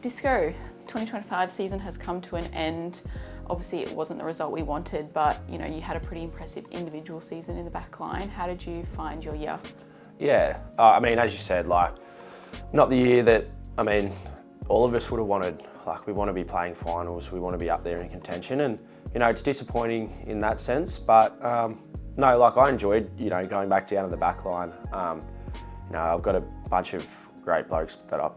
Disco, 2025 season has come to an end. Obviously it wasn't the result we wanted, but you had a pretty impressive individual season in the back line. How did you find your year? Yeah, I mean, as you said, not the year that, all of us would have wanted. We want to be playing finals, we want to be up there in contention, and it's disappointing in that sense, but no, I enjoyed, going back down to the back line. I've got a bunch of great blokes that I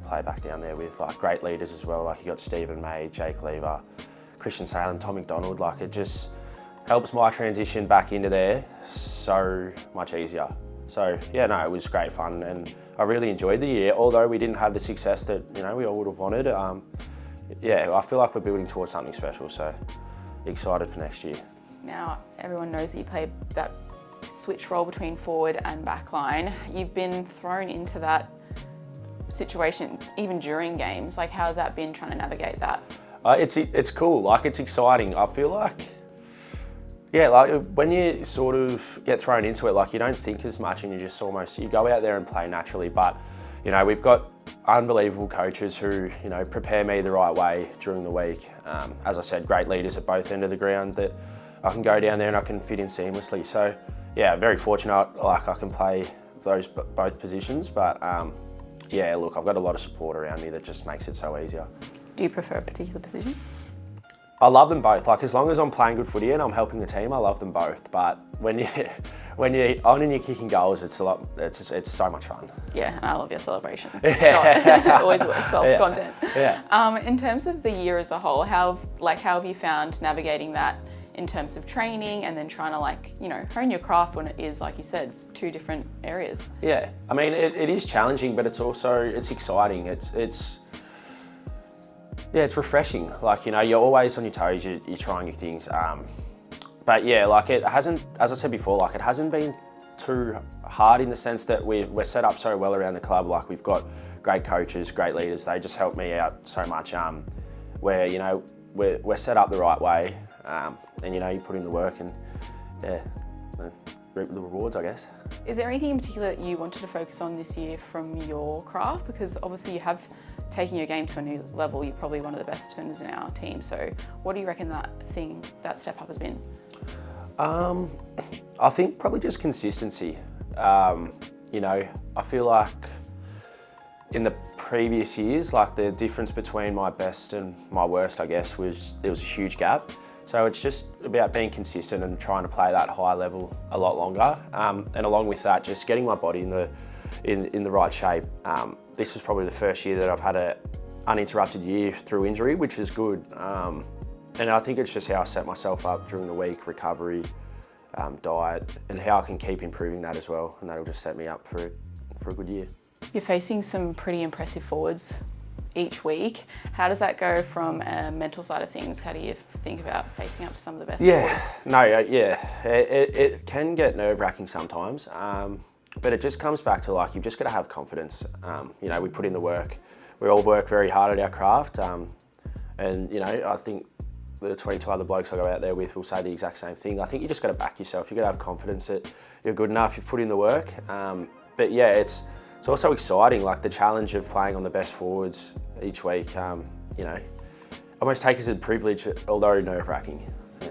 play back down there with, great leaders as well. You got Stephen May, Jake Lever, Christian Salem, Tom McDonald. It just helps my transition back into there so much easier. So yeah, no, it was great fun, and I really enjoyed the year. Although we didn't have the success that we all would have wanted. Yeah, I feel like we're building towards something special. So excited for next year. Now everyone knows that you play that switch role between forward and back line. You've been thrown into that situation even during games. How's that been, trying to navigate that? It's cool. It's exciting. I feel when you sort of get thrown into it, you don't think as much, and you go out there and play naturally. But we've got unbelievable coaches who prepare me the right way during the week. As I said, great leaders at both ends of the ground that I can go down there and I can fit in seamlessly. So yeah, very fortunate. I can play both positions, but yeah, look, I've got a lot of support around me that just makes it so easier. Do you prefer a particular position? I love them both. As long as I'm playing good footy and I'm helping the team, I love them both. But when you're on and you're kicking goals, it's so much fun. Yeah, and I love your celebration. Yeah. Always works well for content. Yeah. In terms of the year as a whole, how have you found navigating that in terms of training and then trying to hone your craft when it is, like you said, two different areas? Yeah, it is challenging, but it's exciting. It's refreshing. You're always on your toes, you're trying new things. But yeah, it hasn't, as I said before, it hasn't been too hard in the sense that we're set up so well around the club. We've got great coaches, great leaders. They just help me out so much. Where we're set up the right way, and you put in the work and reap the rewards, I guess. Is there anything in particular that you wanted to focus on this year from your craft? Because obviously you have taken your game to a new level. You're probably one of the best turners in our team. So what do you reckon that step up has been? I think probably just consistency. I feel like in the previous years, the difference between my best and my worst, I guess, there was a huge gap. So it's just about being consistent and trying to play that high level a lot longer. And along with that, just getting my body in the right shape. This was probably the first year that I've had an uninterrupted year through injury, which is good. And I think it's just how I set myself up during the week, recovery, diet, and how I can keep improving that as well. And that'll just set me up for a good year. You're facing some pretty impressive forwards each week. How does that go from a mental side of things? How do you think about facing up to some of the best forwards? It can get nerve-wracking sometimes, but it just comes back to you've just got to have confidence. We put in the work. We all work very hard at our craft, and I think the 22 other blokes I go out there with will say the exact same thing. I think you just got to back yourself. You've got to have confidence that you're good enough, you've put in the work. But yeah, it's also exciting, the challenge of playing on the best forwards each week. Almost take it as a privilege, although nerve-wracking. Yeah.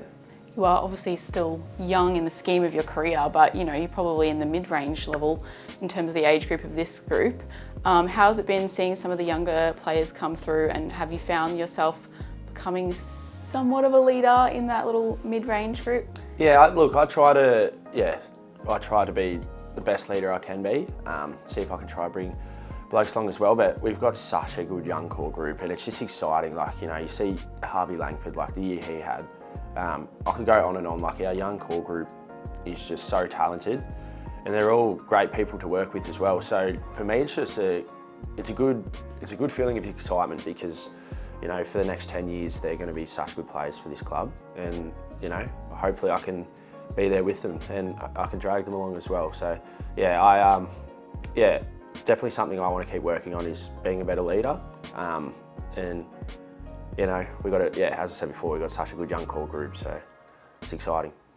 You are obviously still young in the scheme of your career, but you're probably in the mid-range level in terms of the age group of this group. How's it been seeing some of the younger players come through, and have you found yourself becoming somewhat of a leader in that little mid-range group? Yeah, I try to be the best leader I can be. See if I can try to bring blokes along as well, but we've got such a good young core group, and it's just exciting. You see Harvey Langford, the year he had. I can go on and on. Our young core group is just so talented, and they're all great people to work with as well. So for me, it's just a good feeling of excitement, because for the next 10 years they're going to be such good players for this club, and hopefully I can be there with them and I can drag them along as well. So yeah, definitely something I want to keep working on is being a better leader. And we got as I said before, we've got such a good young core group, so it's exciting.